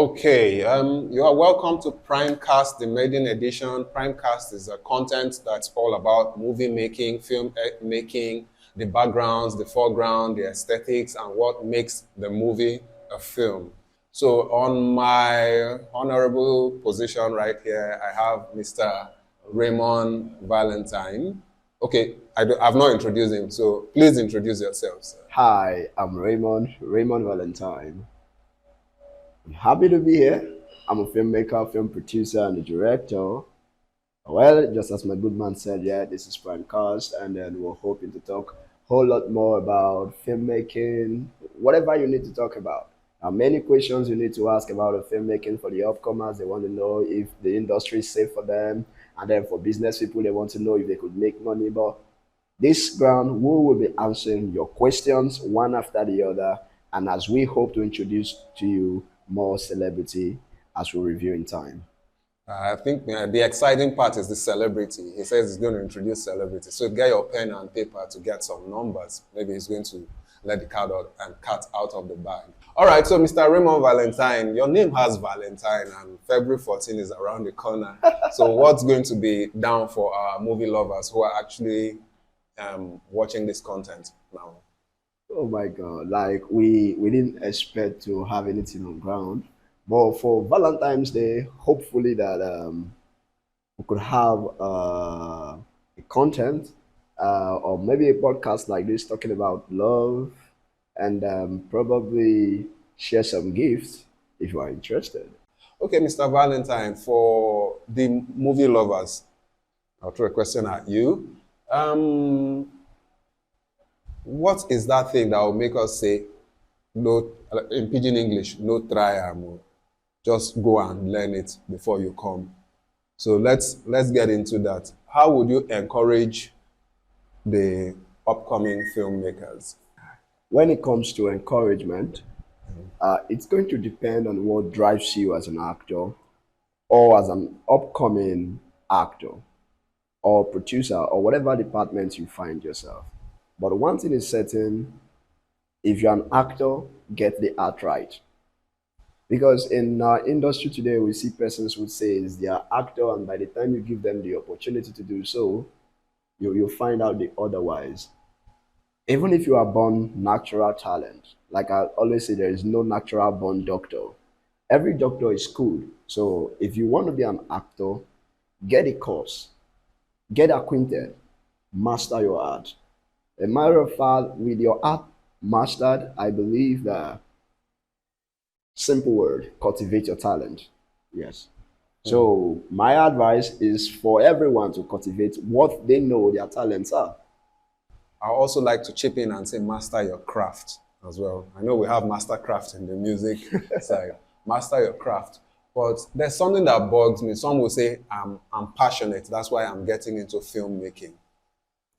Okay, you are welcome to Primecast, the maiden edition. Primecast is a content that's all about movie making, film making, the backgrounds, the foreground, the aesthetics, and what makes the movie a film. So, on my honorable position right here, I have Mr. Raymond Valentine. Okay, I've not introduced him, so please introduce yourself, sir. Hi, I'm Raymond Valentine. I'm happy to be here. I'm a filmmaker, film producer, and a director. Well, just as my good man said, yeah, this is Primecast, and then we're hoping to talk a whole lot more about filmmaking, whatever you need to talk about. Many questions you need to ask about the filmmaking for the upcomers. They want to know if the industry is safe for them, and then for business people, they want to know if they could make money. But this ground, we will be answering your questions one after the other, and as we hope to introduce to you more celebrity as we review in time. I think the exciting part is the celebrity. He says he's going to introduce celebrity. So get your pen and paper to get some numbers. Maybe he's going to let the cat out of the bag. All right, so Mr. Raymond Valentine, your name has Valentine, and February 14 is around the corner. So what's going to be down for our movie lovers who are actually watching this content now? Oh my God! Like we didn't expect to have anything on ground, but for Valentine's Day, hopefully that we could have a content or maybe a podcast like this talking about love and probably share some gifts if you are interested. Okay, Mr. Valentine, for the movie lovers, I'll throw a question at you. What is that thing that will make us say, no, in pidgin English, no try am, just go and learn it before you come? So let's get into that. How would you encourage the upcoming filmmakers? When it comes to encouragement, it's going to depend on what drives you as an actor or as an upcoming actor or producer or whatever department you find yourself. But one thing is certain, if you're an actor, get the art right. Because in our industry today, we see persons who say is they are actor, and by the time you give them the opportunity to do so, you'll find out the otherwise. Even if you are born natural talent, like I always say, there is no natural born doctor. Every doctor is good. So if you want to be an actor, get a course, get acquainted, master your art. A matter of fact, with your art mastered, I believe that simple word, cultivate your talent. Yes. So my advice is for everyone to cultivate what they know their talents are. I also like to chip in and say master your craft as well. I know we have master craft in the music side. Master your craft. But there's something that bugs me. Some will say I'm passionate. That's why I'm getting into filmmaking.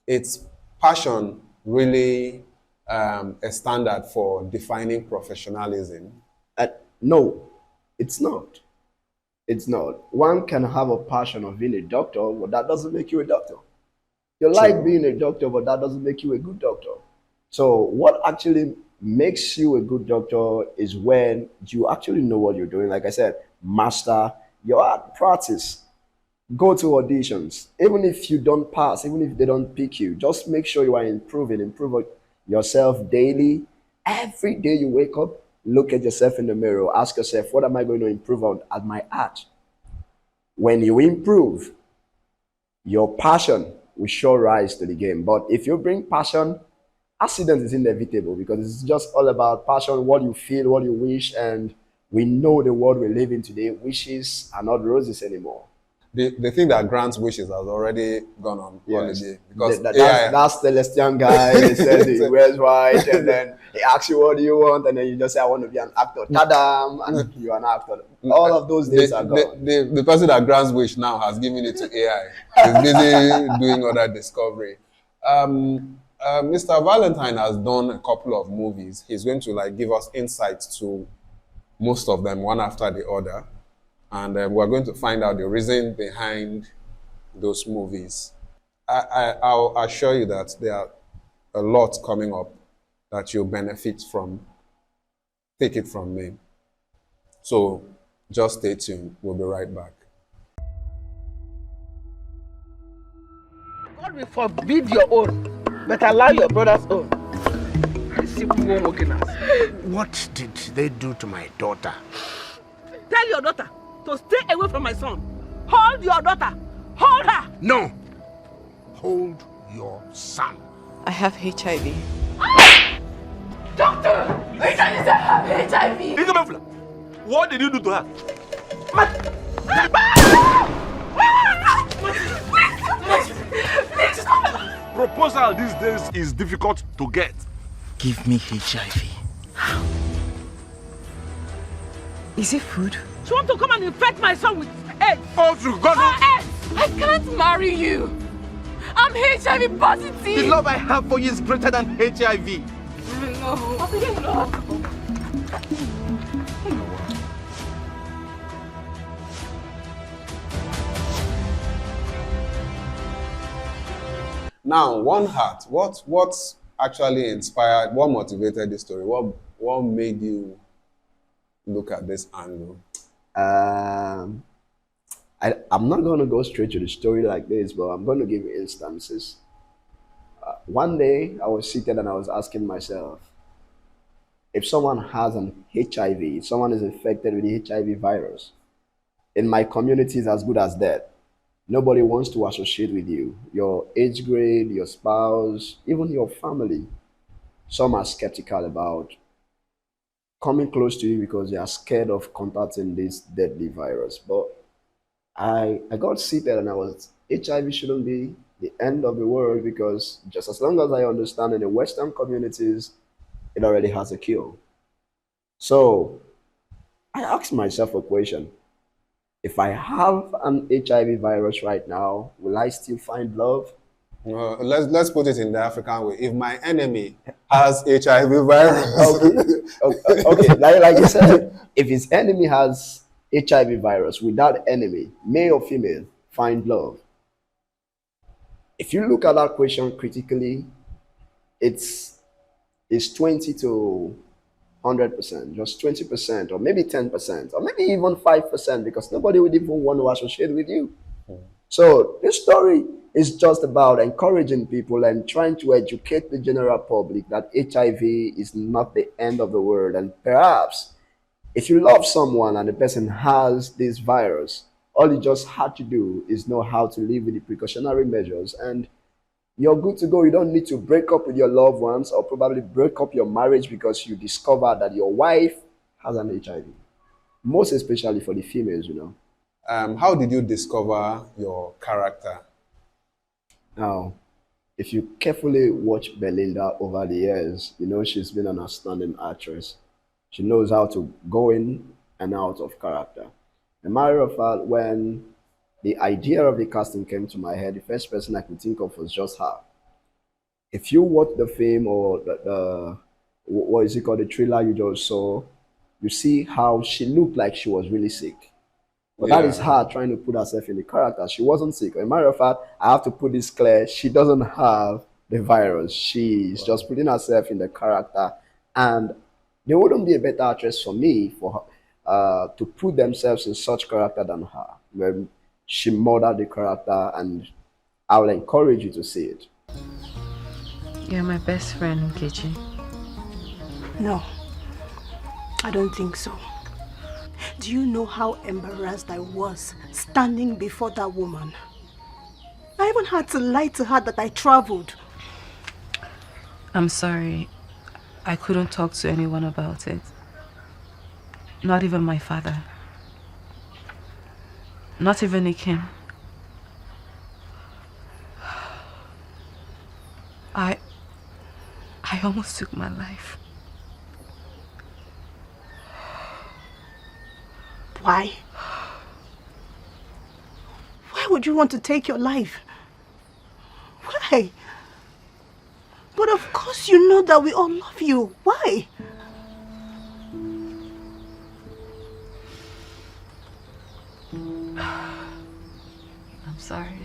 It's passion really a standard for defining professionalism? No, it's not. It's not. One can have a passion of being a doctor, but that doesn't make you a doctor. You like being a doctor, but that doesn't make you a good doctor. So what actually makes you a good doctor is when you actually know what you're doing. Like I said, master your art, practice, go to auditions. Even if you don't pass, even if they don't pick you, just make sure you are improve yourself daily. Every day you wake up, look at yourself in the mirror, ask yourself, what am I going to improve on at my art? When you improve, your passion will sure rise to the game. But if you bring passion, accident is inevitable because it's just all about passion, what you feel, what you wish, and we know the world we live in today, wishes are not roses anymore. The thing that grants wishes has already gone on holiday because that's Celestian guy. He says he wears white, and then he asks you what do you want, and then you just say I want to be an actor. Tadam, and you're an actor. All of those days are gone. The person that grants wish now has given it to AI. He's busy doing other discovery. Mr. Valentine has done a couple of movies. He's going to give us insights to most of them, one after the other. And we're going to find out the reason behind those movies. I'll assure you that there are a lot coming up that you'll benefit from. Take it from me. So Just stay tuned. We'll be right back. God will forbid your own, but allow your brother's own. I simply won't work in us. What did they do to my daughter? Tell your daughter to stay away from my son. Hold your daughter. Hold her. No. Hold your son. I have HIV. Doctor! I have HIV! What did you do to her? Proposal these days is difficult to get. Give me HIV. Is it food? She want to come and infect my son with AIDS. Oh, to God! I can't marry you. I'm HIV positive. The love I have for you is greater than HIV. No. Now, One Heart, what actually inspired, what motivated this story? What made you look at this angle? I'm not going to go straight to the story like this, but I'm going to give you instances. One day, I was seated and I was asking myself, if someone has an HIV, if someone is infected with the HIV virus, in my community is as good as dead. Nobody wants to associate with you. Your age grade, your spouse, even your family. Some are skeptical about coming close to you because they are scared of contacting this deadly virus. But I got seated and HIV shouldn't be the end of the world, because just as long as I understand, in the Western communities, it already has a cure. So I asked myself a question. If I have an HIV virus right now, will I still find love? Let's put it in the African way. If my enemy has HIV virus, okay. Like you said, if his enemy has HIV virus, will that enemy, male or female, find love? If you look at that question critically, it's 20 to 100%, just 20%, or maybe 10%, or maybe even 5%, because nobody would even want to associate with you. So this story is just about encouraging people and trying to educate the general public that HIV is not the end of the world. And perhaps if you love someone and the person has this virus, all you just had to do is know how to live with the precautionary measures, and you're good to go. You don't need to break up with your loved ones or probably break up your marriage because you discover that your wife has an HIV. Most especially for the females, you know. how did you discover your character? Now, if you carefully watch Belinda over the years, you know she's been an outstanding actress. She knows how to go in and out of character. As a matter of fact, when the idea of the casting came to my head, the first person I could think of was just her. If you watch the film or the what is it called, the trailer you just saw, you see how she looked like she was really sick. But that is her trying to put herself in the character. She wasn't sick. As a matter of fact, I have to put this clear, she doesn't have the virus. She's just putting herself in the character. And there wouldn't be a better actress for me for her, to put themselves in such character than her. When she modeled the character, and I will encourage you to see it. You're my best friend, Nkechi. No, I don't think so. Do you know how embarrassed I was standing before that woman? I even had to lie to her that I traveled. I'm sorry. I couldn't talk to anyone about it. Not even my father. Not even Ikem. I almost took my life. Why? Why would you want to take your life? Why? But of course you know that we all love you. Why? I'm sorry.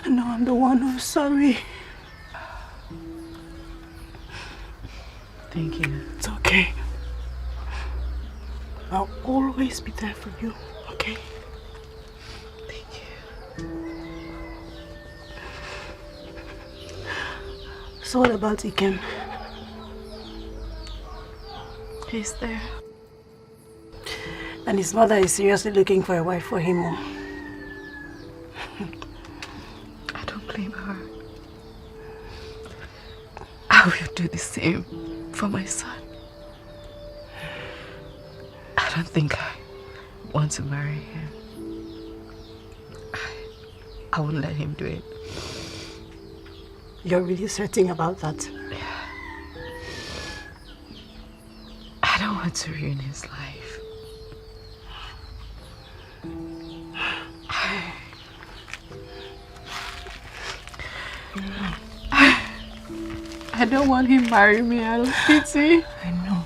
No, I'm the one who's sorry. Thank you. It's okay. I'll always be there for you, okay? Thank you. So what about Ikem? He's there. And his mother is seriously looking for a wife for him. I don't blame her. I will do the same for my son. I don't think I want to marry him. I won't let him do it. You're really certain about that? Yeah. I don't want to ruin his life. I don't want him marrying me out of pity. I know.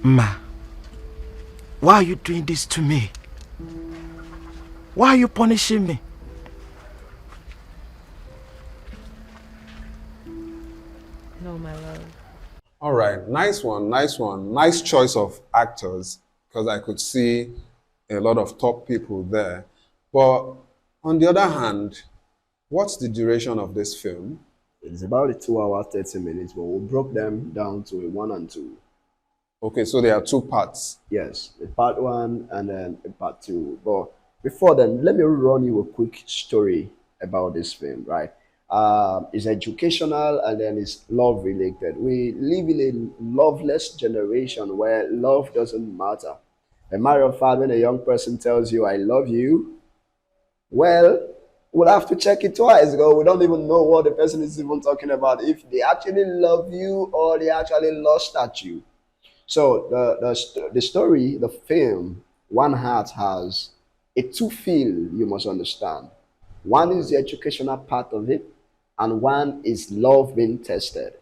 Ma, why are you doing this to me? Why are you punishing me? No, my love. All right, nice one, nice one. Nice choice of actors, because I could see a lot of top people there. But on the other hand, what's the duration of this film? It's about a 2 hour, 30 minutes, but we broke them down to a 1 and 2. Okay, so there are two parts. Yes, a part 1 and then a part 2. But before then, let me run you a quick story about this film, right? It's educational and then it's love related. We live in a loveless generation where love doesn't matter. A matter of fact, when a young person tells you, I love you, well, we'll have to check it twice because we don't even know what the person is even talking about. If they actually love you or they actually lust at you. So the story, the film, One Heart has a two feel you must understand. One is the educational part of it, and one is love being tested.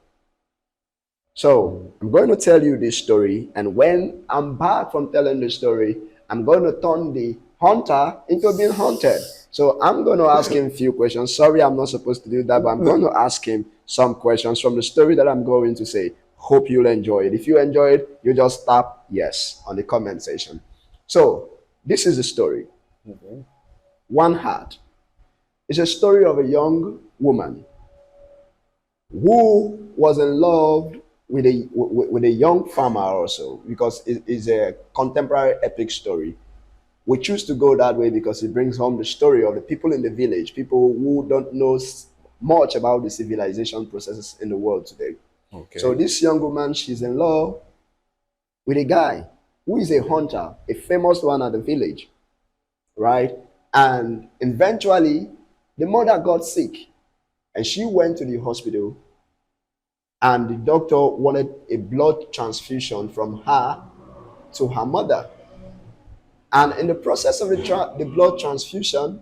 So I'm going to tell you this story, and when I'm back from telling the story, I'm going to turn the hunter into being hunted. So I'm going to ask him a few questions. Sorry, I'm not supposed to do that, but I'm going to ask him some questions from the story that I'm going to say. Hope you'll enjoy it. If you enjoy it, you just tap yes on the comment section. So this is the story. One Heart. It's a story of a young woman who was in love with a young farmer also, because it is a contemporary epic story. We choose to go that way because it brings home the story of the people in the village, people who don't know much about the civilization processes in the world today. Okay. So this young woman, she's in love with a guy who is a hunter, a famous one at the village, right? And eventually, the mother got sick and she went to the hospital, and the doctor wanted a blood transfusion from her to her mother. And in the process of the blood transfusion,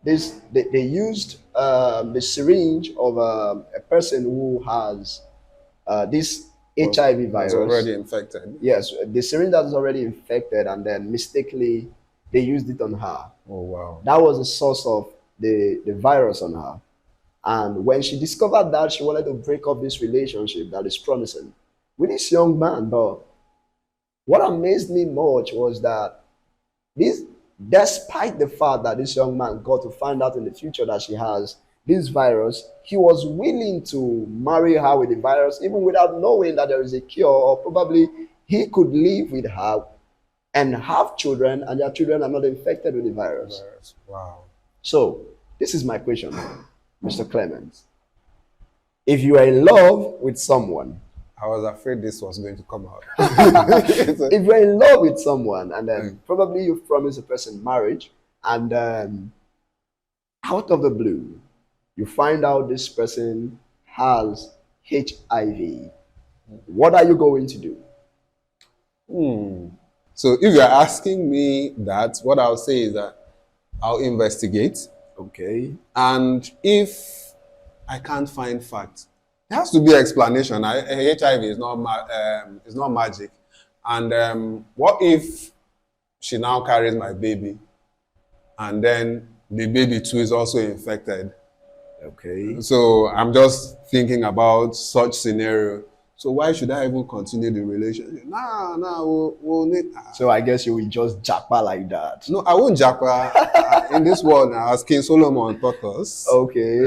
they used the syringe of a person who has this HIV virus. Already infected. Yes, the syringe that is already infected, and then mistakenly they used it on her. Oh, wow. That was the source of the virus on her. And when she discovered that, she wanted to break up this relationship that is promising with this young man. But what amazed me much was that this, despite the fact that this young man got to find out in the future that she has this virus, he was willing to marry her with the virus, even without knowing that there is a cure, or probably he could live with her and have children, and their children are not infected with the virus. Wow. So, this is my question, Mr. Clement. If you are in love with someone, I was afraid this was going to come out. if you're in love with someone, and then probably you've promised a person marriage, and out of the blue, you find out this person has HIV, what are you going to do? So if you're asking me that, what I'll say is that I'll investigate. Okay. And if I can't find facts, there has to be explanation. HIV is not magic. And what if she now carries my baby, and then the baby too is also infected? Okay. So I'm just thinking about such scenario. So why should I even continue the relationship? Nah, we'll need. So I guess you will just japa like that. No, I won't japa. In this world now, as King Solomon taught us. Okay.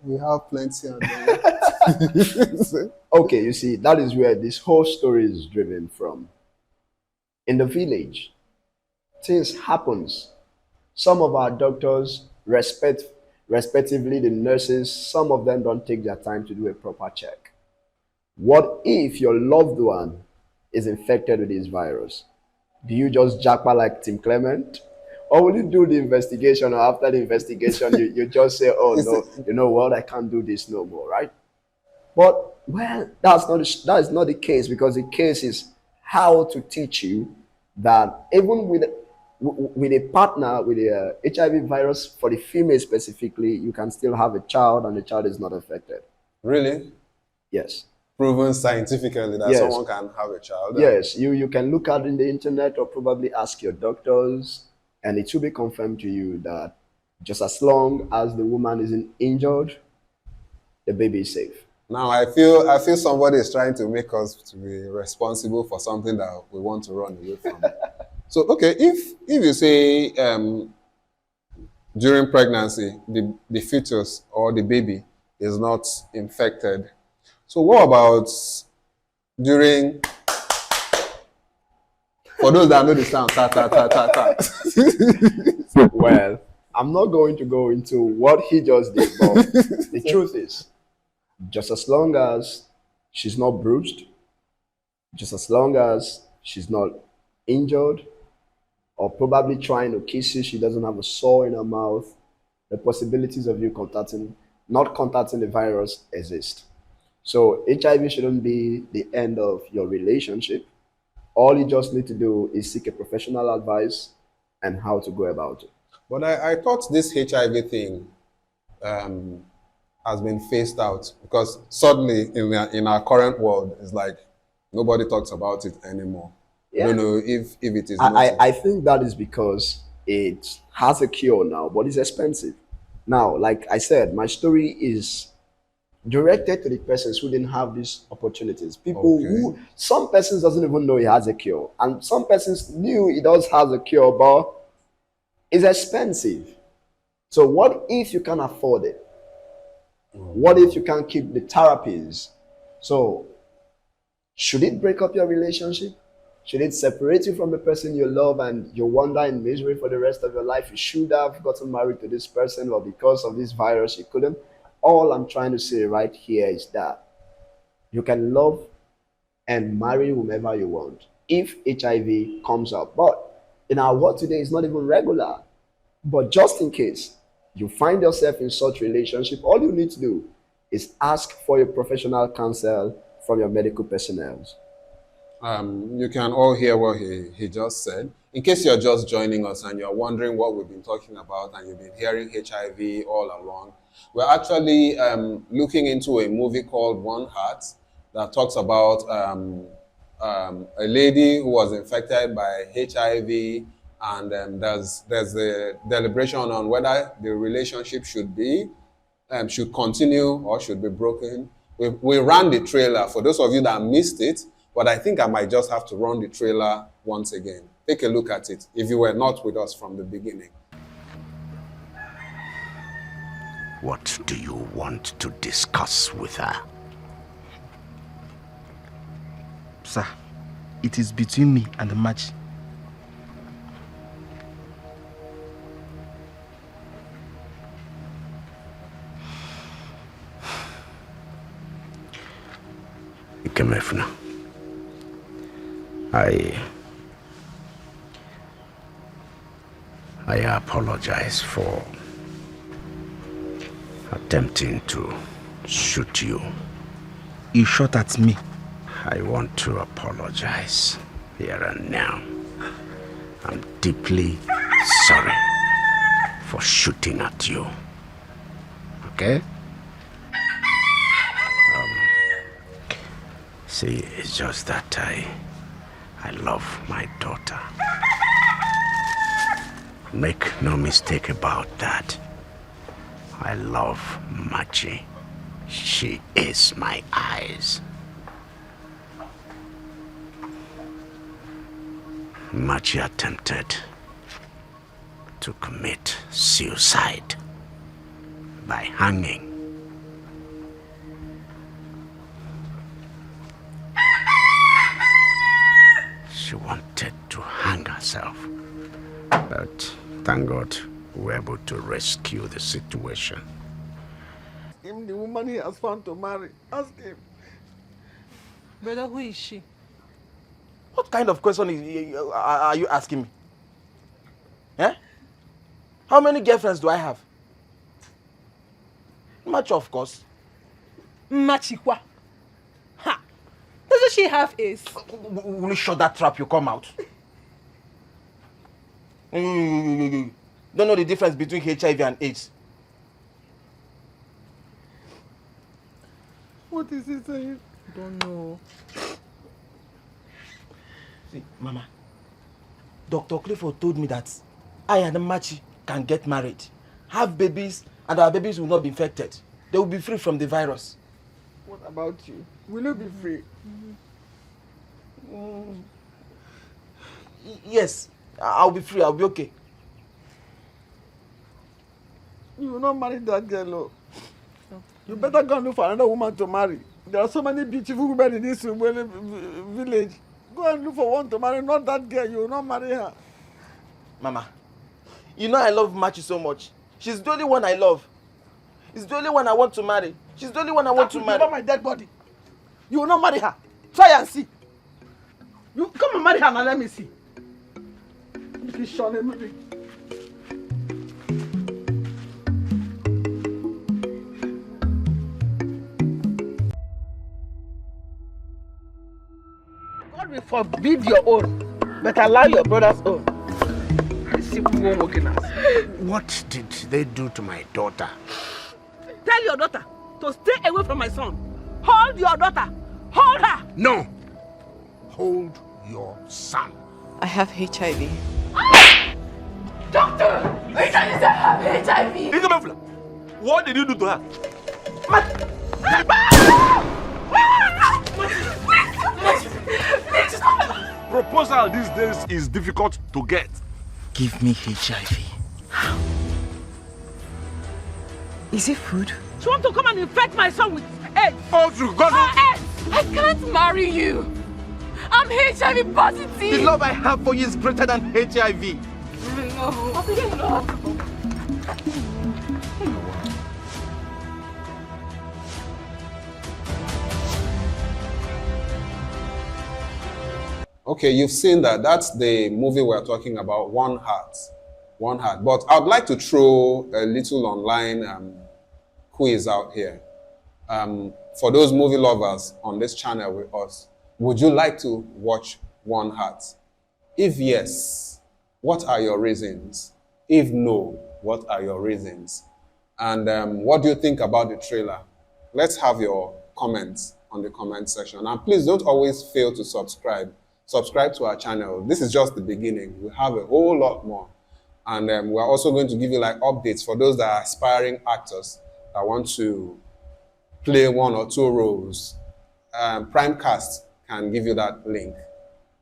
We have plenty of them. Okay, you see, that is where this whole story is driven from. In the village, things happens. Some of our doctors respectively the nurses, some of them don't take their time to do a proper check. What if your loved one is infected with this virus? Do you just japa like Tim Clement? Or will you do the investigation, or after the investigation you just say, oh no, you know what, I can't do this no more, right? But well, that is not the case, because the case is how to teach you that even with a partner with a HIV virus, for the female specifically, you can still have a child and the child is not affected. Really? Yes. Proven scientifically that someone can have a child? Yes, you can look at it in the internet or probably ask your doctors, and it will be confirmed to you that just as long as the woman isn't injured, the baby is safe. Now I feel somebody is trying to make us to be responsible for something that we want to run away from. So okay, if you say during pregnancy the fetus or the baby is not infected, so what about during? For those that know the sound, ta ta ta ta ta. Well, I'm not going to go into what he just did, but the truth is, just as long as she's not bruised, just as long as she's not injured, or probably trying to kiss you, she doesn't have a sore in her mouth, the possibilities of you not contacting the virus exist. So HIV shouldn't be the end of your relationship. All you just need to do is seek a professional advice and how to go about it. But I thought this HIV thing has been phased out, because suddenly in our current world, it's like nobody talks about it anymore. Yeah. I don't know if it is. I think that is because it has a cure now, but it's expensive. Now, like I said, my story is directed to the persons who didn't have these opportunities. People who, some persons doesn't even know he has a cure, and some persons knew he does have a cure, but it's expensive. So what if you can't afford it? What if you can't keep the therapies? So should it break up your relationship? Should it separate you from the person you love and you wander in misery for the rest of your life? You should have gotten married to this person, or because of this virus you couldn't. All I'm trying to say right here is that you can love and marry whomever you want if HIV comes up. But in our world today, it's not even regular. But just in case you find yourself in such relationship, all you need to do is ask for a professional counsel from your medical personnel. You can all hear what he just said. In case you're just joining us and you're wondering what we've been talking about and you've been hearing HIV all along, we're actually looking into a movie called One Heart that talks about a lady who was infected by HIV, and there's a deliberation on whether the relationship should continue or should be broken. We ran the trailer for those of you that missed it, but I think I might just have to run the trailer once again. Take a look at it if you were not with us from the beginning. What do you want to discuss with her? Sir, it is between me and the match. Ikemefuna, I apologize for attempting to shoot you. You shot at me. I want to apologize here and now. I'm deeply sorry for shooting at you. Okay? See, it's just that I love my daughter. Make no mistake about that. I love Machi. She is my eyes. Machi attempted to commit suicide by hanging. She wanted to hang herself, but thank God we were able to rescue the situation. Him, the woman he has found to marry. Ask him. Brother, who is she? What kind of question are you asking me? Eh? How many girlfriends do I have? Much, of course. Machikwa. Ha! Doesn't she have ace? Will you shut that trap? You come out. You don't know the difference between HIV and AIDS. What is he saying? Don't know. See, Mama, Dr. Clifford told me that I and Machi can get married, have babies, and our babies will not be infected. They will be free from the virus. What about you? Will you be free? Yes, I'll be free. I'll be okay. You will not marry that girl, oh. You better go and look for another woman to marry. There are so many beautiful women in this village. Go and look for one to marry, not that girl. You will not marry her. Mama, you know I love Machi so much. She's the only one I love. It's the only one I want to marry. She's the only one I want to marry. Give her my dead body. You will not marry her. Try and see. You come and marry her now, let me see. Please, Shirley, maybe. God will forbid your own, but allow your brother's own. What did they do to my daughter? Tell your daughter to stay away from my son. Hold your daughter. Hold her. No. Hold your son. I have HIV. Doctor! Which one is that HIV? What did you do to her? Proposal these days is difficult to get. Give me HIV. Is it food? She want to come and infect my son with AIDS. Oh, to God! AIDS! I can't marry you. I'm HIV positive. The love I have for you is greater than HIV. No. Okay, you've seen that. That's the movie we're talking about, One Heart. One Heart. But I'd like to throw a little online quiz out here. For those movie lovers on this channel with us, would you like to watch One Heart? If yes, what are your reasons? If no, what are your reasons? And what do you think about the trailer? Let's have your comments on the comment section. And please don't always fail to subscribe. Subscribe to our channel. This is just the beginning. We have a whole lot more. And we're also going to give you like updates for those that are aspiring actors that want to play one or two roles. Primecast can give you that link.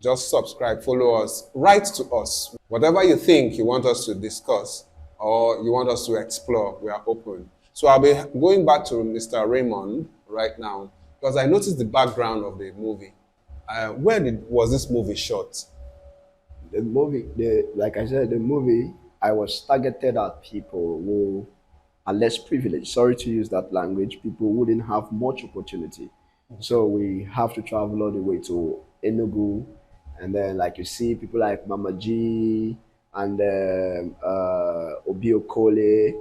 Just subscribe, follow us, write to us. Whatever you think you want us to discuss or you want us to explore, we are open. So I'll be going back to Mr. Raymond right now because I noticed the background of the movie. Where was this movie shot? The movie, like I said, the movie, I was targeted at people who are less privileged. Sorry to use that language. People who didn't have much opportunity. So we have to travel all the way to Enugu. And then, like you see, people like Mama G and Obi Okole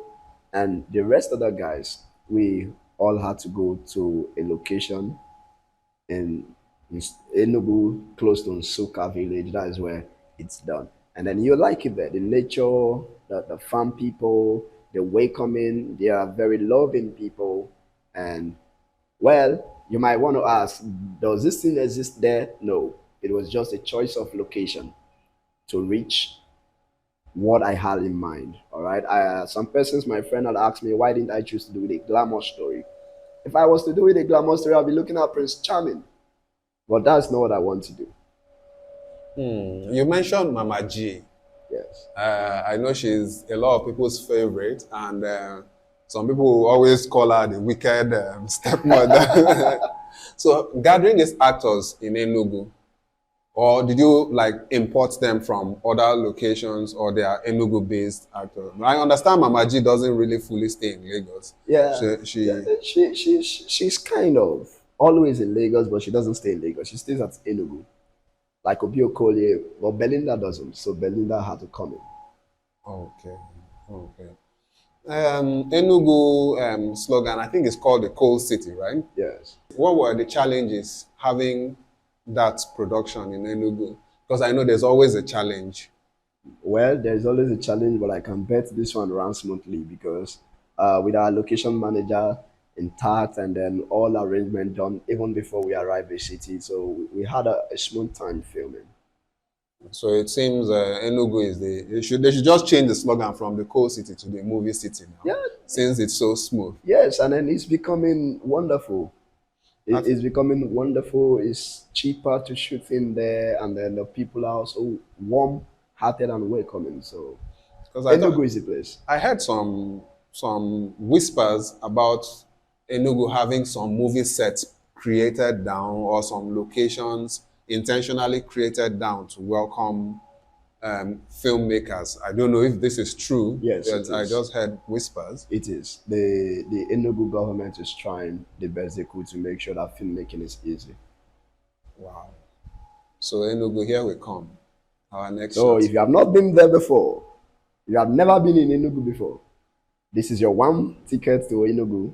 and the rest of the guys, we all had to go to a location in Enugu, close to Nsukka village. That is where it's done. And then you like it there. The nature, the farm people, the welcoming, they are very loving people. And well, you might want to ask, does this thing exist there? No. It was just a choice of location to reach what I had in mind. All right. Some persons, my friend had asked me, why didn't I choose to do a glamour story? If I was to do it a glamour story, I'll be looking at Prince Charming. But that's not what I want to do. You mentioned Mama G. Yes. I know she's a lot of people's favorite, and some people will always call her the wicked stepmother. So, gathering these actors in Enugu, or did you like import them from other locations, or they are Enugu-based actors? I understand Mama G doesn't really fully stay in Lagos. Yeah. She's kind of always in Lagos, but she doesn't stay in Lagos. She stays at Enugu. Like Obio Collier, but Belinda doesn't, so Belinda had to come in. Okay. Enugu slogan, I think it's called the Coal City, right? Yes. What were the challenges having that production in Enugu? Because I know there's always a challenge. Well, there's always a challenge, but I can bet this one runs smoothly because with our location manager intact and then all arrangement done even before we arrived in the city, so we had a smooth time filming. So it seems Enugu is they should just change the slogan from the Coal City to the Movie City now. Yeah. Since it's so smooth. Yes, and then it's becoming wonderful. It's becoming wonderful. It's cheaper to shoot in there, and then the people are also warm-hearted and welcoming. So Enugu is the place. I heard some whispers about Enugu having some movie sets created down, or some locations intentionally created down to welcome filmmakers. I don't know if this is true. Yes, I just heard whispers. It is. The Enugu government is trying the best they could to make sure that filmmaking is easy. Wow. So Enugu, here we come. Our next So if you have not been there before, you have never been in Enugu before, this is your one ticket to Enugu.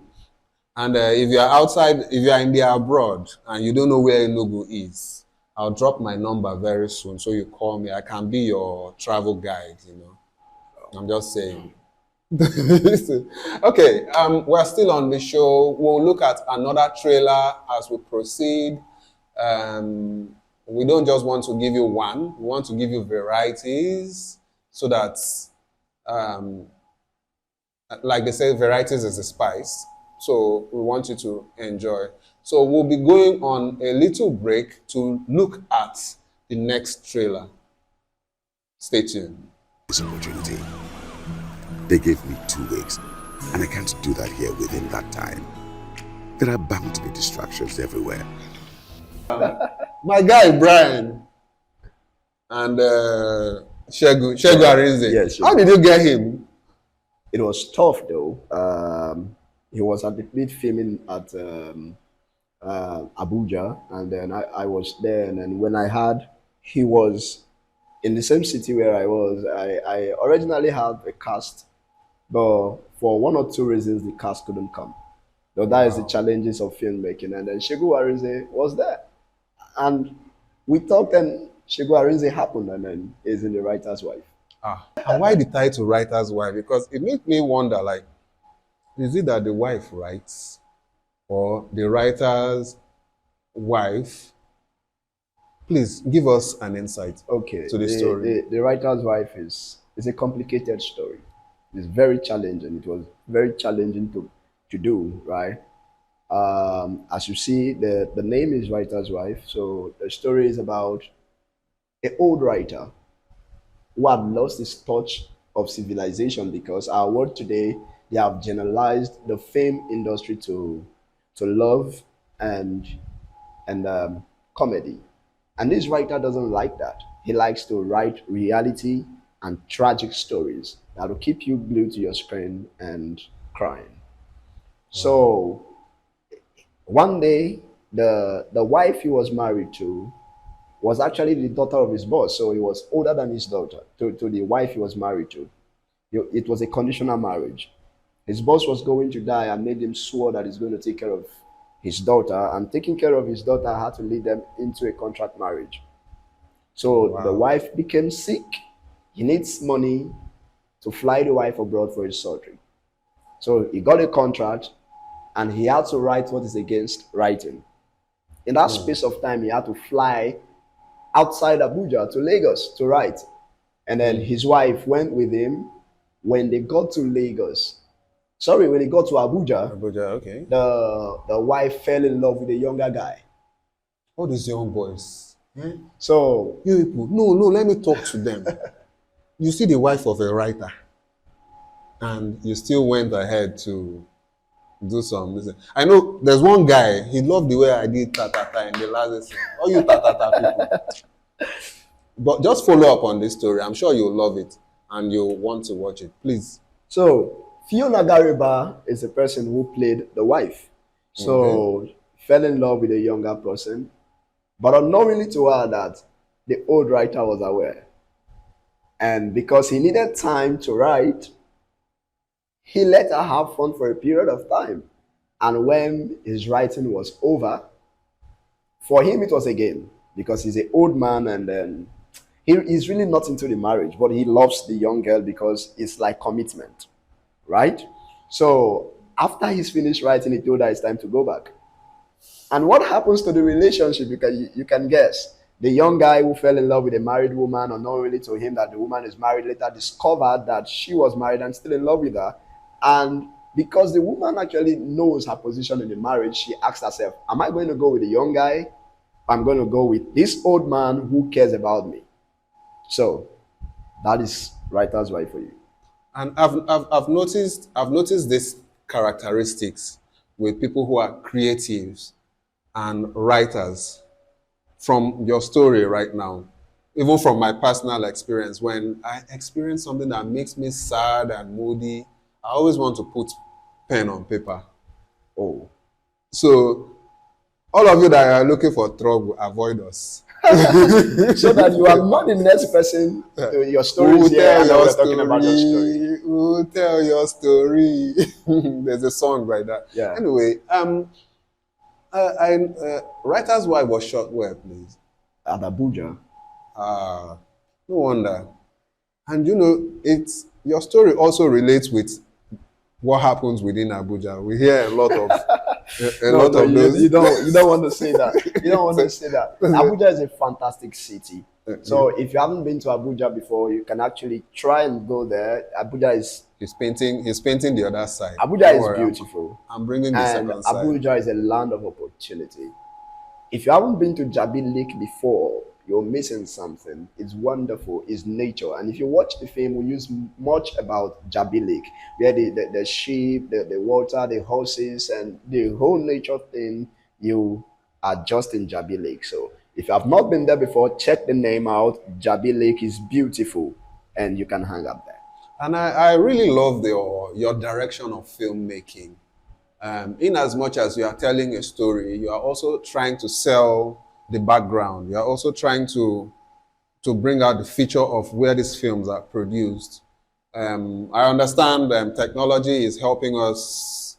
And if you are outside, if you are in the abroad and you don't know where Enugu is, I'll drop my number very soon. So you call me. I can be your travel guide, I'm just saying. Okay, we're still on the show. We'll look at another trailer as we proceed. We don't just want to give you one. We want to give you varieties so that, like they say, varieties is the spice. So we want you to enjoy. So we'll be going on a little break to look at the next trailer. Stay tuned. This opportunity. They gave me 2 weeks, and I can't do that here within that time. There are bound to be distractions everywhere. My guy, Brian, and Shegu Arinze. Yes. How did you get him? It was tough, though. He was at the mid filming at Abuja, and then I was there, and then when I heard he was in the same city where I was, I originally had a cast, but for 1 or 2 reasons the cast couldn't come. So that is the challenges of filmmaking. And then Shegu Arinze was there, and we talked, and Shegu Arinze happened, and then is in The Writer's Wife. And why the title Writer's Wife? Because it made me wonder, like, is it that the wife writes, or the writer's wife? Please give us an insight to the story. The Writer's Wife is a complicated story. It's very challenging. It was very challenging to do, right? As you see, the name is Writer's Wife. So the story is about an old writer who had lost his touch of civilization, because our world today, they have generalized the film industry to love and comedy. And this writer doesn't like that. He likes to write reality and tragic stories that will keep you glued to your screen and crying. So one day, the wife he was married to was actually the daughter of his boss. So he was older than his daughter, to the wife he was married to. It was a conditional marriage. His boss was going to die and made him swear that he's going to take care of his daughter, and taking care of his daughter had to lead them into a contract marriage. So the wife became sick. He needs money to fly the wife abroad for his surgery. So he got a contract, and he had to write what is against writing. In that space of time, he had to fly outside Abuja to Lagos to write. And then his wife went with him. When they got to Lagos, when they got to Abuja, okay. The wife fell in love with a younger guy. All these young boys. So you people, no, let me talk to them. You see the wife of a writer, and you still went ahead to do some. I know there's one guy, he loved the way I did ta-ta-ta in the last scene. All you ta-ta-ta people. But just follow up on this story. I'm sure you'll love it and you'll want to watch it. Please. So Fiona Gariba is the person who played the wife. So fell in love with a younger person, but unknowingly to her that the old writer was aware. And because he needed time to write, he let her have fun for a period of time. And when his writing was over, for him it was a game, because he's an old man and then he's really not into the marriage, but he loves the young girl because it's like commitment, right? So after he's finished writing, he told her it's time to go back. And what happens to the relationship, you can guess. The young guy who fell in love with a married woman, unknowingly to him that the woman is married, later discovered that she was married and still in love with her. And because the woman actually knows her position in the marriage, she asked herself, am I going to go with the young guy? I'm going to go with this old man who cares about me. So that is writer's wife for you. And I've noticed these characteristics with people who are creatives and writers from your story right now. Even from my personal experience, when I experience something that makes me sad and moody, I always want to put pen on paper. So all of you that are looking for trouble, avoid us. So that you are not the next person to your story. We'll tell your story. There's a song like that. Yeah. Anyway, writer's wife was shot where, please? At Abuja. No wonder. And you know, your story also relates with what happens within Abuja. We hear a lot of lot of those. You don't want to say that. You don't want to say that. Abuja is a fantastic city. So if you haven't been to Abuja before, you can actually try and go there. Abuja is... He's painting the other side. Abuja is beautiful. I'm bringing the second side. Abuja is a land of opportunity. If you haven't been to Jabi Lake before, you're missing something. It's wonderful. It's nature. And if you watch the film, we use much about Jabi Lake, where the sheep, the water, the horses, and the whole nature thing, you are just in Jabi Lake. So if you have not been there before, check the name out. Jabi Lake is beautiful, and you can hang up there. And I really love your direction of filmmaking. In as much as you are telling a story, you are also trying to sell the background. You are also trying to bring out the feature of where these films are produced. I understand technology is helping us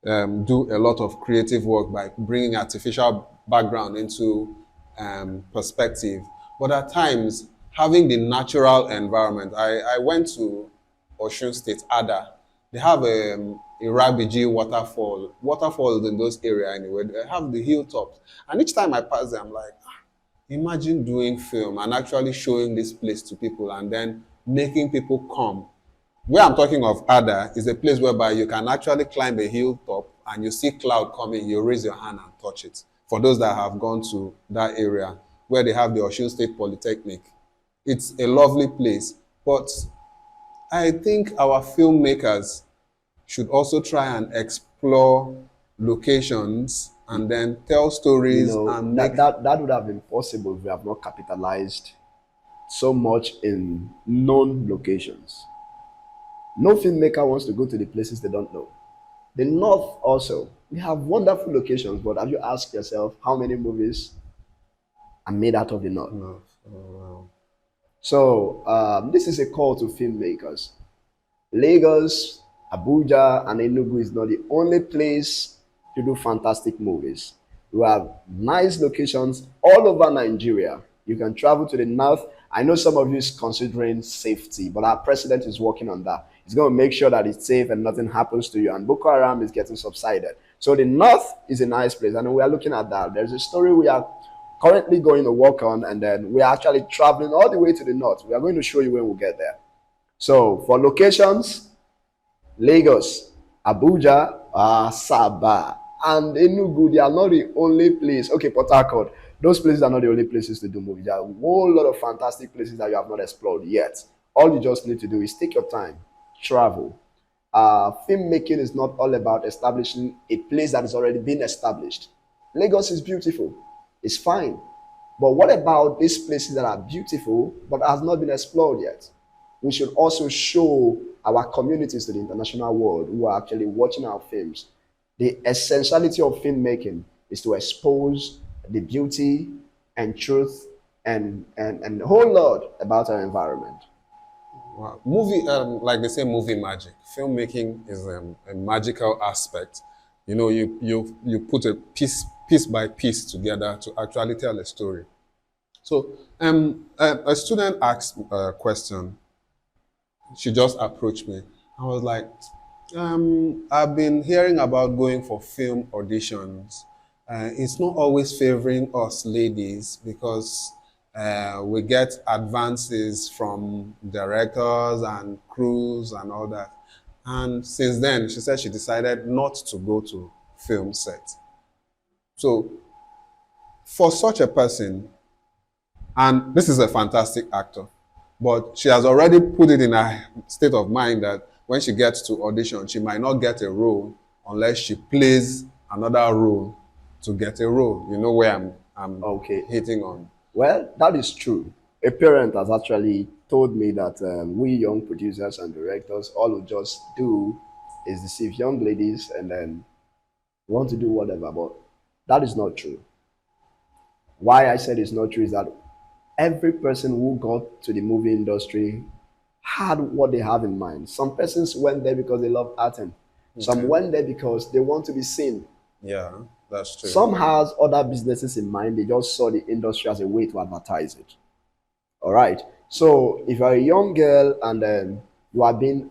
do a lot of creative work by bringing artificial background into perspective. But at times, having the natural environment, I went to Osun State, Ada. They have a Irabiji waterfalls in those areas anyway. They have the hilltops. And each time I pass them, I'm like, imagine doing film and actually showing this place to people and then making people come. Where I'm talking of Ada is a place whereby you can actually climb a hilltop and you see cloud coming, you raise your hand and touch it. For those that have gone to that area where they have the Osun State Polytechnic, it's a lovely place. But I think our filmmakers should also try and explore locations and then tell stories. And that would have been possible if we have not capitalized so much in known locations. No filmmaker wants to go to the places they don't know. The North also, we have wonderful locations, but have you asked yourself how many movies are made out of the North? No. Oh, wow. So this is a call to filmmakers. Lagos, Abuja, and Enugu is not the only place to do fantastic movies. We have nice locations all over Nigeria. You can travel to the north. I know some of you is considering safety, but our president is working on that. He's going to make sure that it's safe and nothing happens to you. And Boko Haram is getting subsided. So the north is a nice place, and we are looking at that. There's a story we are currently going to work on, and then we're actually traveling all the way to the north. We are going to show you when we get there. So for locations, Lagos, Abuja, Sabah, and Enugu, they are not the only place. Okay, Port Harcourt. Those places are not the only places to do movies. There are a whole lot of fantastic places that you have not explored yet. All you just need to do is take your time, travel. Filmmaking is not all about establishing a place that has already been established. Lagos is beautiful. It's fine. But what about these places that are beautiful but has not been explored yet? We should also show our communities to the international world who are actually watching our films. The essentiality of filmmaking is to expose the beauty and truth and a whole lot about our environment. Wow. Movie, like they say, movie magic. Filmmaking is a magical aspect. You know, you put a piece by piece together to actually tell a story. So, a student asked a question. She just approached me. I was like, I've been hearing about going for film auditions. It's not always favoring us ladies because we get advances from directors and crews and all that. And since then, she said she decided not to go to film set. So for such a person, and this is a fantastic actor, but she has already put it in her state of mind that when she gets to audition, she might not get a role unless she plays another role to get a role. You know where I'm hitting on. Well, that is true. A parent has actually told me that we young producers and directors, all we just do is deceive young ladies and then want to do whatever, but that is not true. Why I said it's not true is that every person who got to the movie industry had what they have in mind. Some persons went there because they love acting. Okay. Some went there because they want to be seen. Yeah, that's true. Some has other businesses in mind. They just saw the industry as a way to advertise it. All right. So if you're a young girl and you are being,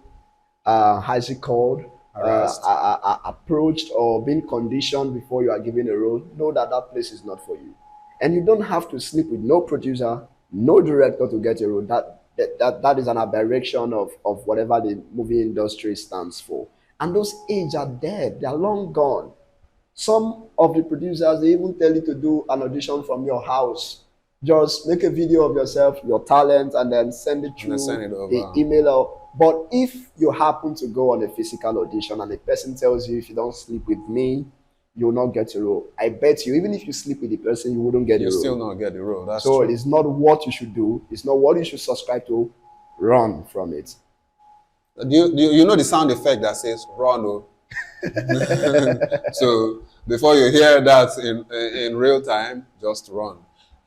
how's it called? Approached or being conditioned before you are given a role, know that that place is not for you. And you don't have to sleep with no producer, no director to get a role. That is an aberration of whatever the movie industry stands for. And those age are dead. They are long gone. Some of the producers, they even tell you to do an audition from your house. Just make a video of yourself, your talent, and then send it through the email. But if you happen to go on a physical audition and the person tells you, if you don't sleep with me, you will not get a role. I bet you, even if you sleep with the person, you wouldn't get a role. You still not get the role. That's so true. It's not what you should do. It's not what you should subscribe to. Run from it. Do you know the sound effect that says run? Oh? So before you hear that in real time, just run.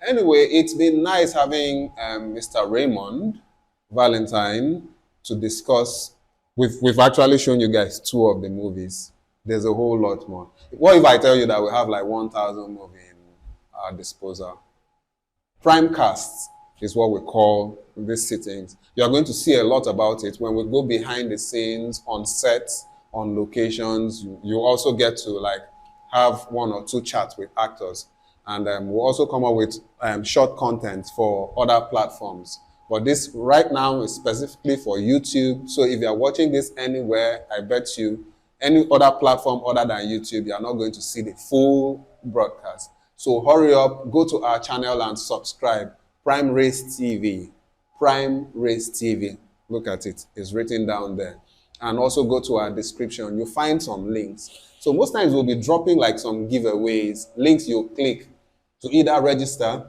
Anyway, it's been nice having Mr. Raymond Valentine to discuss. We've actually shown you guys 2 of the movies. There's a whole lot more. What if I tell you that we have like 1,000 movies in our disposal? Primecast is what we call these sittings. You're going to see a lot about it when we go behind the scenes, on sets, on locations. You also get to like have 1 or 2 chats with actors. And we'll also come up with short content for other platforms. But this right now is specifically for YouTube. So if you're watching this anywhere, I bet you any other platform other than YouTube, you're not going to see the full broadcast. So hurry up, go to our channel and subscribe. Prime Race TV. Prime Race TV. Look at it. It's written down there. And also go to our description. You'll find some links. So most times we'll be dropping like some giveaways, links you'll click to either register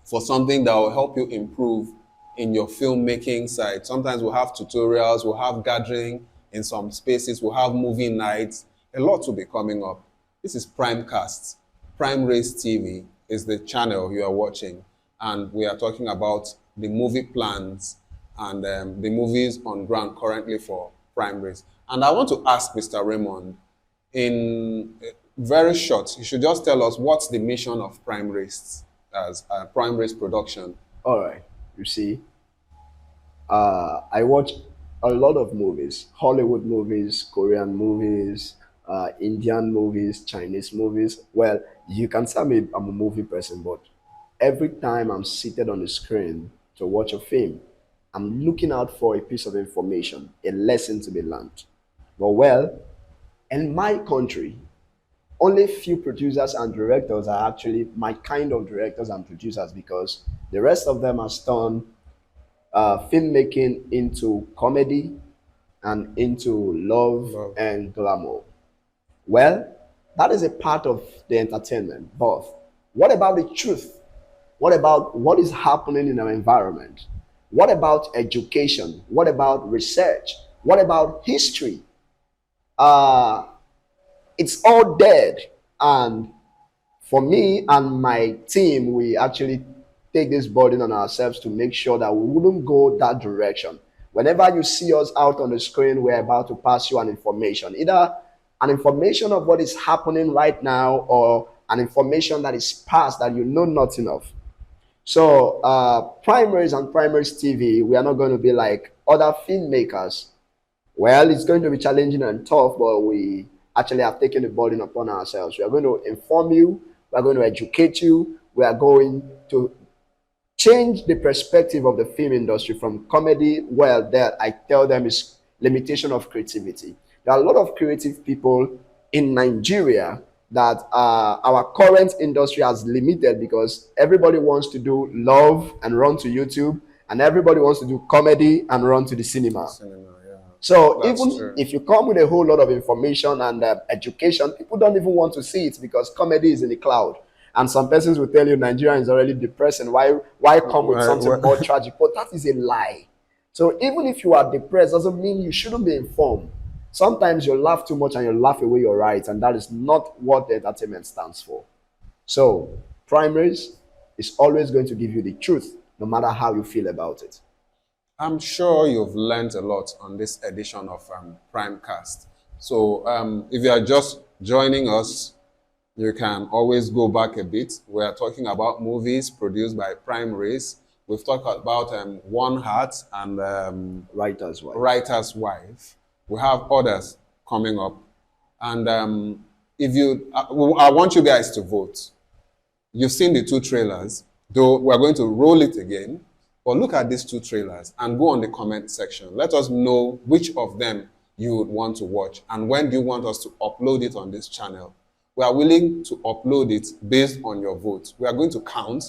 for something that will help you improve in your filmmaking side. Sometimes we'll have tutorials, we'll have gathering in some spaces, we'll have movie nights. A lot will be coming up. This is Primecast. Prime Race TV is the channel you are watching. And we are talking about the movie plans and the movies on ground currently for Prime Race. And I want to ask Mr. Raymond, in very short, you should just tell us what's the mission of Prime Race as a Prime Race production. All right. You see, I watch a lot of movies, Hollywood movies, Korean movies, Indian movies, Chinese movies. Well, you can tell me I'm a movie person, but every time I'm seated on the screen to watch a film, I'm looking out for a piece of information, a lesson to be learned. But well, in my country, only few producers and directors are actually my kind of directors and producers, because the rest of them have turned filmmaking into comedy and into love and glamour. Well, that is a part of the entertainment. But what about the truth? What about what is happening in our environment? What about education? What about research? What about history? It's all dead. And for me and my team, we actually take this burden on ourselves to make sure that we wouldn't go that direction. Whenever you see us out on the screen, we're about to pass you an information, either an information of what is happening right now or an information that is past that you know nothing of. So Primaries and Primaries TV, we are not going to be like other filmmakers. Well, it's going to be challenging and tough, but we actually have taken the burden upon ourselves. We are going to inform you, we are going to educate you, we are going to change the perspective of the film industry from comedy, well, that I tell them is limitation of creativity. There are a lot of creative people in Nigeria that our current industry has limited, because everybody wants to do love and run to YouTube, and everybody wants to do comedy and run to the cinema. So that's even true. If you come with a whole lot of information and education, people don't even want to see it, because comedy is in the cloud. And some persons will tell you Nigeria is already depressing. Why come with something more tragic? But that is a lie. So even if you are depressed, doesn't mean you shouldn't be informed. Sometimes you laugh too much and you laugh away your rights, and that is not what the entertainment stands for. So Primaries is always going to give you the truth, no matter how you feel about it. I'm sure you've learned a lot on this edition of Primecast. So if you are just joining us, you can always go back a bit. We are talking about movies produced by Primaries. We've talked about One Heart and Writer's Wife. Writer's Wife. We have others coming up. And if you, I want you guys to vote. You've seen the two trailers, though we're going to roll it again. But look at these two trailers and go on the comment section. Let us know which of them you would want to watch and when do you want us to upload it on this channel. We are willing to upload it based on your vote. We are going to count,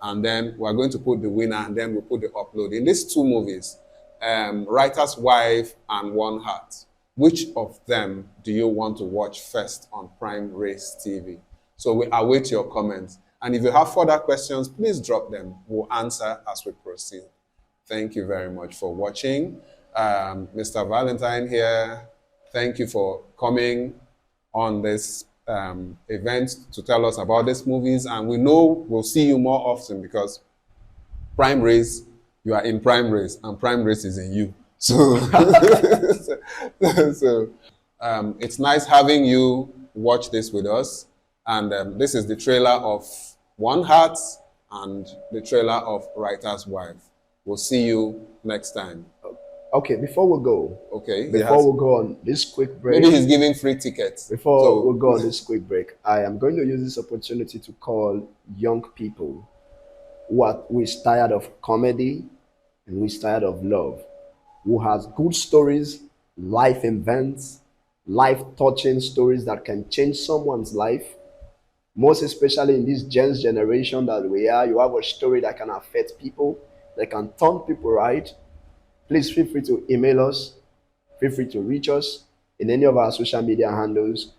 and then we are going to put the winner, and then we'll put the upload. In these two movies, Writer's Wife and One Heart, which of them do you want to watch first on Primaries TV? So we await your comments. And if you have further questions, please drop them. We'll answer as we proceed. Thank you very much for watching. Mr. Valentine here, thank you for coming on this event to tell us about these movies. And we know we'll see you more often, because Primaries, you are in Primaries, and Primaries is in you. So, it's nice having you watch this with us. And this is the trailer of One Heart and the trailer of Writer's Wife. We'll see you next time. Okay, before we go. Okay. Before we go on this quick break. Maybe he's giving free tickets. Before we go on this quick break, I am going to use this opportunity to call young people who is tired of comedy and who is tired of love, who has good stories, life events, life-touching stories that can change someone's life. Most especially in this Gen Z generation that we are, you have a story that can affect people, that can turn people right. Please feel free to email us, feel free to reach us in any of our social media handles.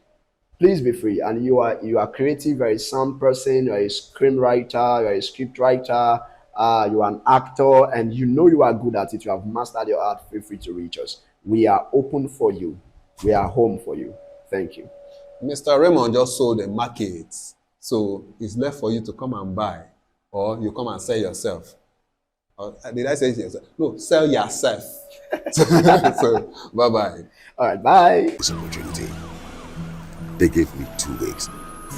Please be free. And you are creative, you are a sound person, you are a screenwriter, you are a script writer, you are an actor, and you know you are good at it, you have mastered your art, feel free to reach us. We are open for you. We are home for you. Thank you. Mr. Raymond just sold a market, so it's left for you to come and buy, or you come and sell yourself. Or, did I say yourself? No, sell yourself. So, bye-bye. All right, bye. This opportunity. They gave me 2 weeks,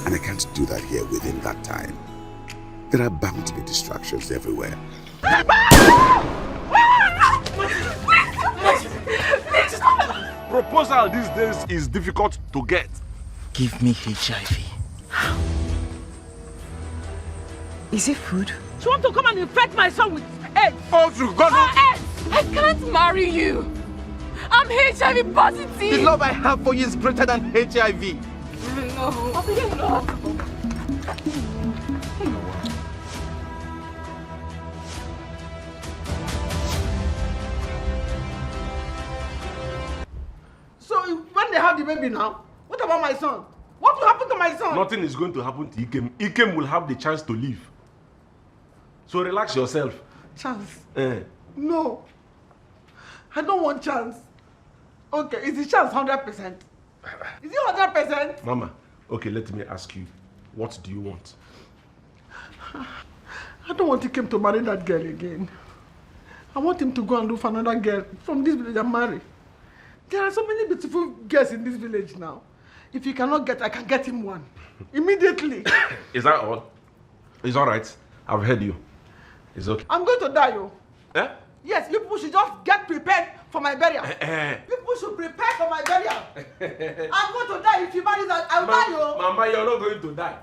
and I can't do that here within that time. There are bound to be distractions everywhere. Proposal these days is difficult to get. Give me HIV. Is it food? She wants to come and infect my son with AIDS. Oh, God. AIDS! I can't marry you. I'm HIV positive. The love I have for you is greater than HIV. No. No. So when they have the baby now, what about my son? What will happen to my son? Nothing is going to happen to Ikem. Ikem will have the chance to live. So relax yourself. Chance? No. I don't want chance. Okay, is the chance 100%? Is it 100%? Mama, okay, let me ask you. What do you want? I don't want him to marry that girl again. I want him to go and look for another girl from this village and marry. There are so many beautiful girls in this village now. If you cannot get, I can get him one. Immediately. Is that all? It's all right. I've heard you. It's okay. I'm going to die, yo. Eh? Yes, you people should just get prepared for my burial. People should prepare for my burial. I'm going to die. If you marry that, I'll die, yo. Mama, you're not going to die.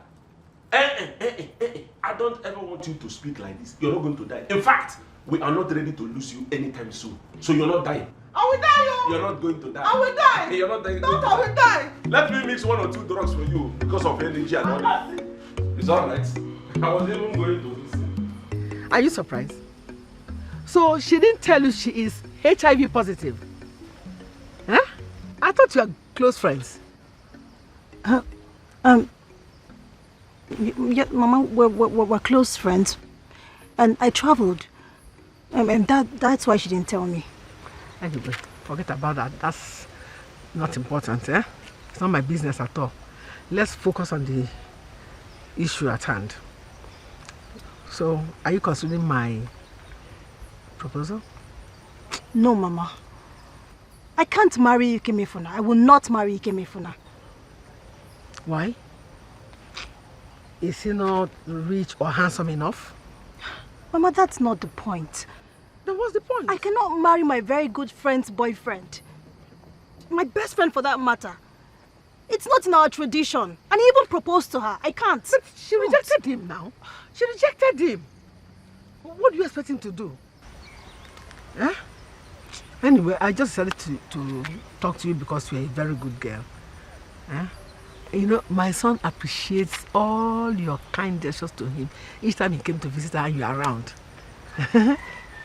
I don't ever want you to speak like this. You're not going to die. In fact, we are not ready to lose you anytime soon. So you're not dying. I will die, yo. You're not going to die. I will die. You're not dying. Don't, I will die. Let me mix 1 or 2 drugs for you because of energy and all that. It's all right. I was even going to listen. Are you surprised? So she didn't tell you she is HIV positive? Huh? I thought you were close friends. Yeah, Mama, we're close friends. And I traveled. And that's why she didn't tell me. Anyway, forget about that. That's not important, eh? It's not my business at all. Let's focus on the issue at hand. So, are you considering my proposal? No, Mama. I can't marry Ikemefuna. I will not marry Ikemefuna. Why? Is he not rich or handsome enough? Mama, that's not the point. Then what's the point? I cannot marry my very good friend's boyfriend. My best friend for that matter. It's not in our tradition. And he even proposed to her. I can't. But she rejected him now. She rejected him. What do you expect him to do? Eh? Anyway, I just decided to talk to you because you're a very good girl. Eh? You know, my son appreciates all your kind gestures to him each time he came to visit her and you're around.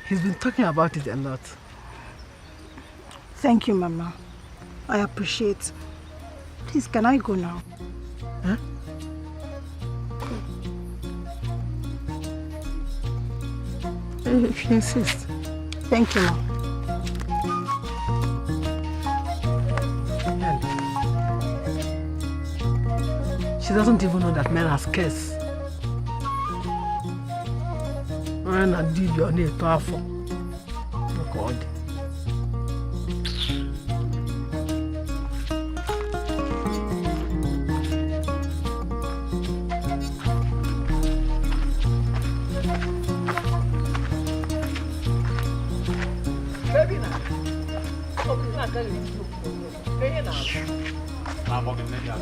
He's been talking about it a lot. Thank you, Mama. I appreciate. Please, can I go now? Huh? If you insist. Thank you, Mom. She doesn't even know that men has curse. When I did your name to her for. Oh God. Baby now. Oh, it's not telling you. Baby now. I'm walking in there.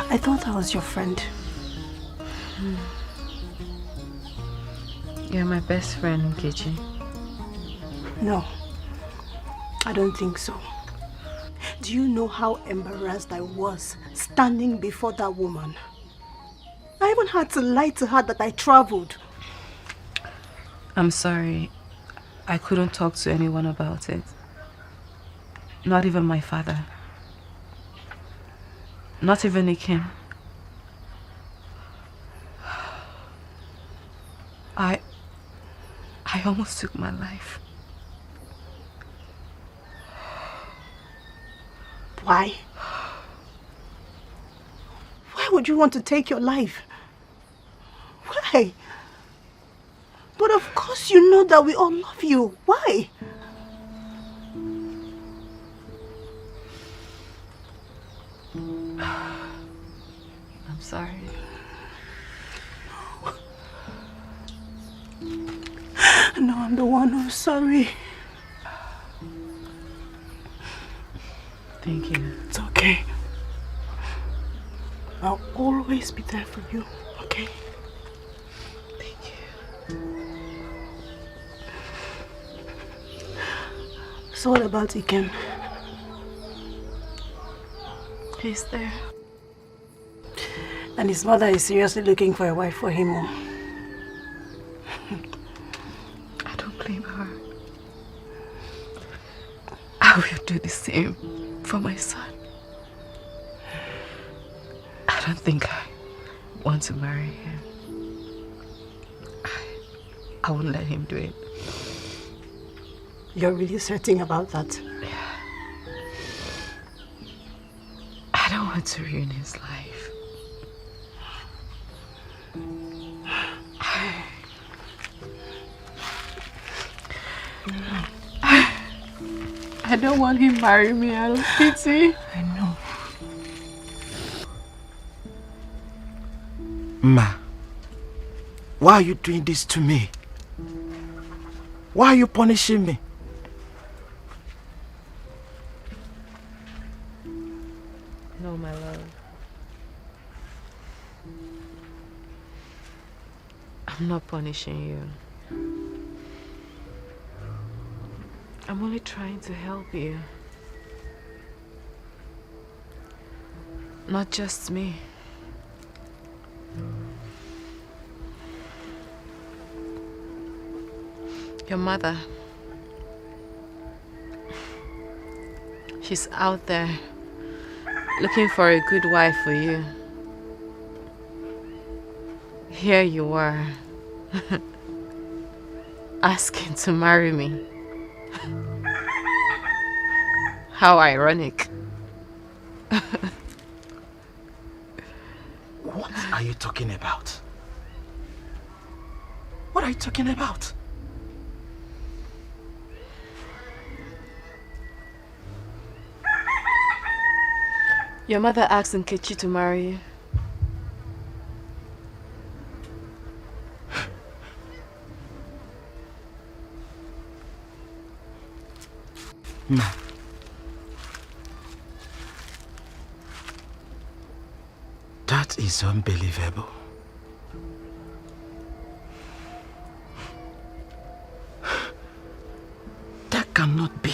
I thought I was your friend. You're my best friend, Nkechi. No, I don't think so. Do you know how embarrassed I was standing before that woman? I even had to lie to her that I traveled. I'm sorry. I couldn't talk to anyone about it. Not even my father. Not even Ikem. I almost took my life. Why? Why would you want to take your life? Why? But of course you know that we all love you. Why? I'm sorry. No, I'm the one who's sorry. Thank you. It's okay. I'll always be there for you, okay? Thank you. So what about Ikem? He's there. And his mother is seriously looking for a wife for him. I don't blame her. I will do the same for my son. I don't think I want to marry him. I won't let him do it. You're really certain about that? Yeah. I don't want to ruin his life. I don't want him marrying me out of pity. I know. Ma, why are you doing this to me? Why are you punishing me? No, my love. I'm not punishing you. I'm only trying to help you. Not just me. Your mother. She's out there looking for a good wife for you. Here you are, asking to marry me. How ironic. What are you talking about? What are you talking about? Your mother asked Nkechi to marry you. Ma. That is unbelievable. That cannot be.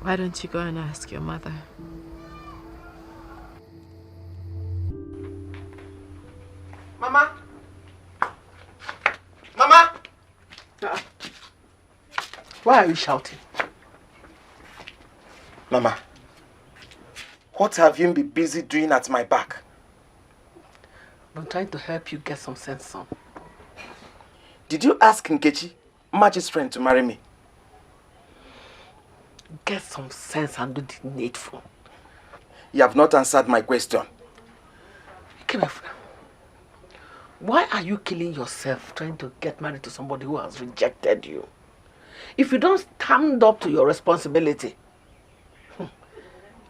Why don't you go and ask your mother? Mama! Mama! Why are you shouting? Mama, what have you been busy doing at my back? I'm trying to help you get some sense, son. Did you ask Nkechi, Machi's friend, to marry me? Get some sense and do the needful. You have not answered my question. Clement, why are you killing yourself trying to get married to somebody who has rejected you? If you don't stand up to your responsibility,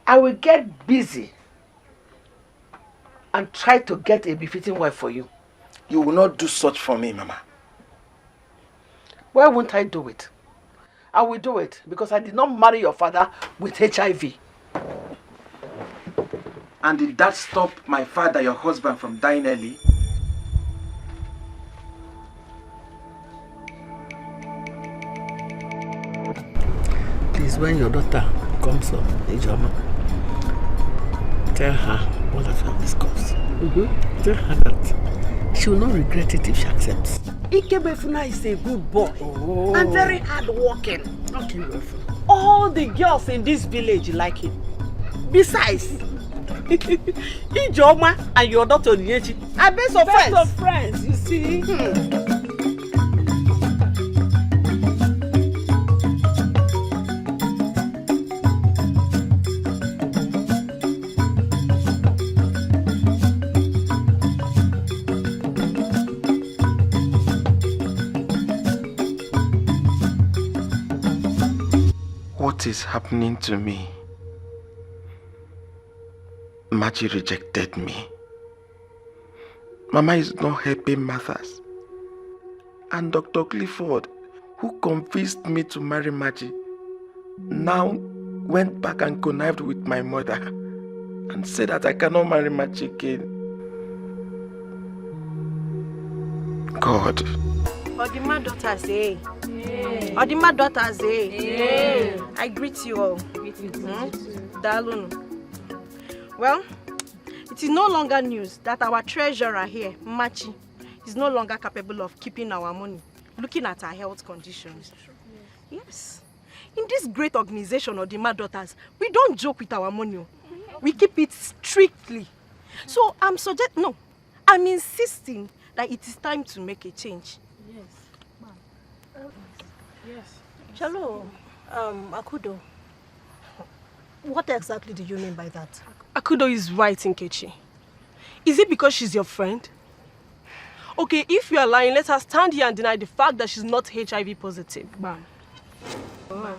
I will get busy and try to get a befitting wife for you. You will not do such for me, Mama. Why won't I do it? I will do it because I did not marry your father with HIV. And did that stop my father, your husband, from dying early? Please, when your daughter comes up, Ijoma, tell her what the family discussed. Tell her that she will not regret it if she accepts. Ikebefuna is a good boy and very hardworking. Okay, all the girls in this village like him. Besides, Ijoma and your daughter Onyinyechi are best of friends. Best of friends, you see. What is happening to me? Machi rejected me. Mama is not helping mothers. And Dr. Clifford who convinced me to marry Machi, now went back and connived with my mother and said that I cannot marry Machi again. God. Odima daughters, eh? Odima daughters, eh? I greet you all. Dalun. Well, it is no longer news that our treasurer here, Machi, is no longer capable of keeping our money, looking at our health conditions. Yes. In this great organization, Odima daughters, we don't joke with our money. We keep it strictly. So I'm insisting that it is time to make a change. Yes. Yes. Hello, Akudo. What exactly do you mean by that? Akudo is right, Nkechi. Is it because she's your friend? Okay, if you are lying, let her stand here and deny the fact that she's not HIV positive. Bam. Oh.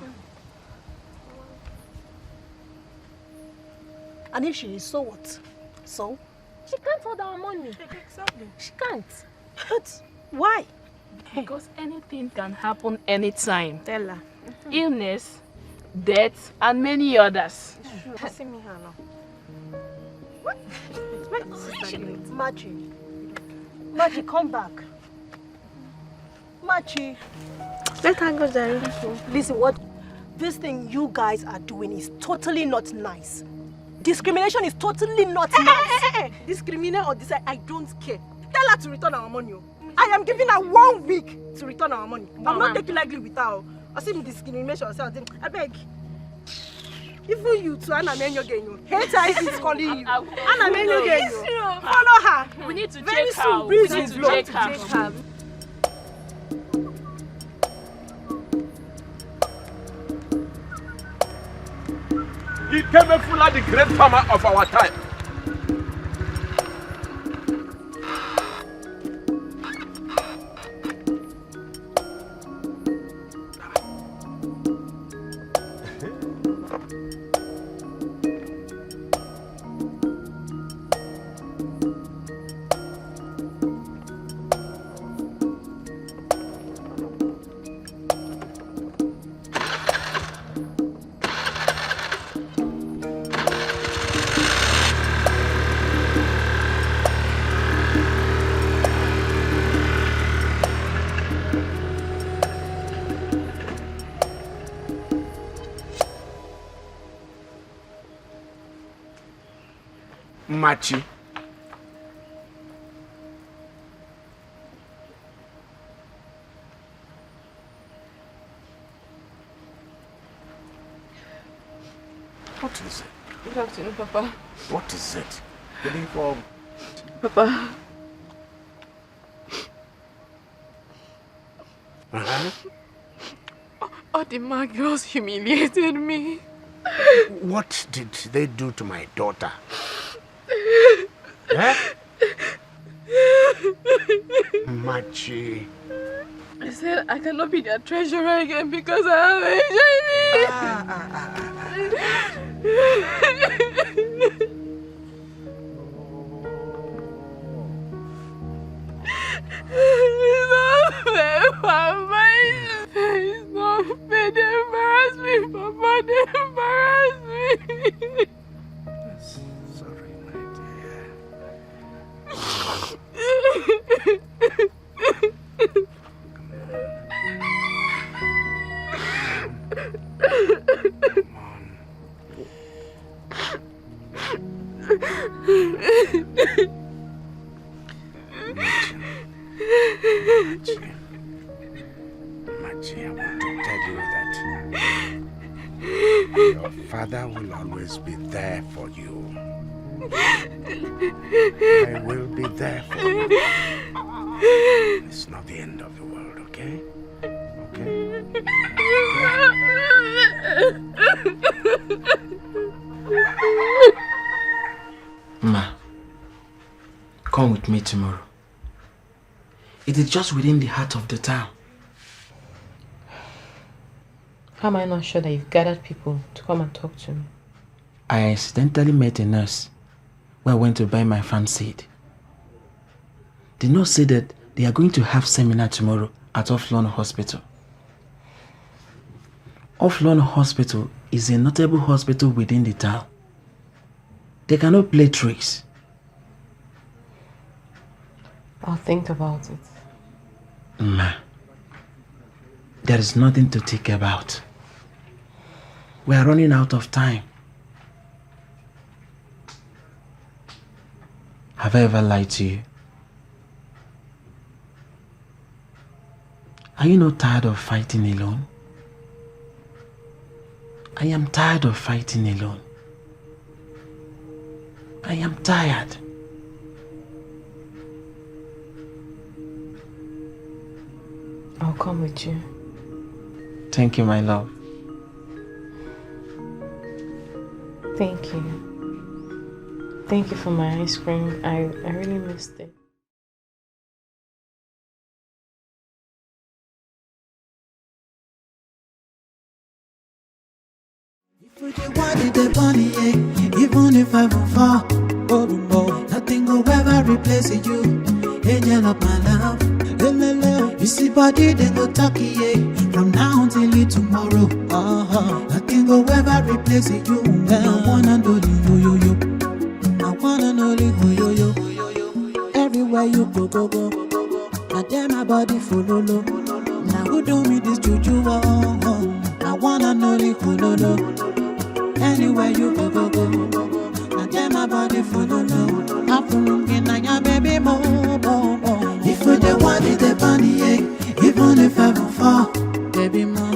And if she is, so what? So? She can't hold our money. Exactly. She can't. But why? Because anything can happen anytime. Tell her. Illness, death, and many others. See me here now. What? Machi, come back. Machi. Let her go, Jerry. Listen, what this thing you guys are doing is totally not nice. Discrimination is totally not nice. Discriminate or decide, I don't care. Tell her to return our money. I am giving her 1 week to return our money. I'm not taking lightly with her. I see discrimination. I beg. Even you too, Anna Menyo. HIV is calling you. Anna Menyo. Follow her. We need to very check soon, her. breeze We need will to blow. check her. He came a full of the great farmer of our time. Machi. What is it? Good afternoon, Papa. What is it? Good evening, Papa. All the mad girls humiliated me. What did they do to my daughter? Eh? Machi. I said I cannot be their treasurer again because I have HIV. It's not fair, Papa. It's not fair. They embarrass me, Papa. They embarrass me. Sorry, my dear. Machi, I want to tell you that your father will always be there for you. I will be there for you. It's not the end of the world, okay? Okay? Ma, come with me tomorrow. It is just within the heart of the town. How am I not sure that you've gathered people to come and talk to me? I accidentally met a nurse when I went to buy my farm seed. The nurse said that they are going to have seminar tomorrow at Offlawn Hospital. Offlawn Hospital is a notable hospital within the town. They cannot play tricks. I'll think about it. Ma, there is nothing to think about. We are running out of time. Have I ever lied to you? Are you not tired of fighting alone? I am tired of fighting alone. I am tired. I'll come with you. Thank you, my love. Thank you. Thank you for my ice cream. I really missed it. Even if I will fall, oh no, nothing will ever replace you, angel of my love. You see body they go talkie, yeah. From now until tomorrow, nothing will ever replace you. I wanna know you, I wanna know you, everywhere you go. I dare my body follow. Now who do me this juju? I wanna know you, anywhere you go. I dare my body follow. I'm from I baby more. If you the one in the bunny, even if I will fall, baby more.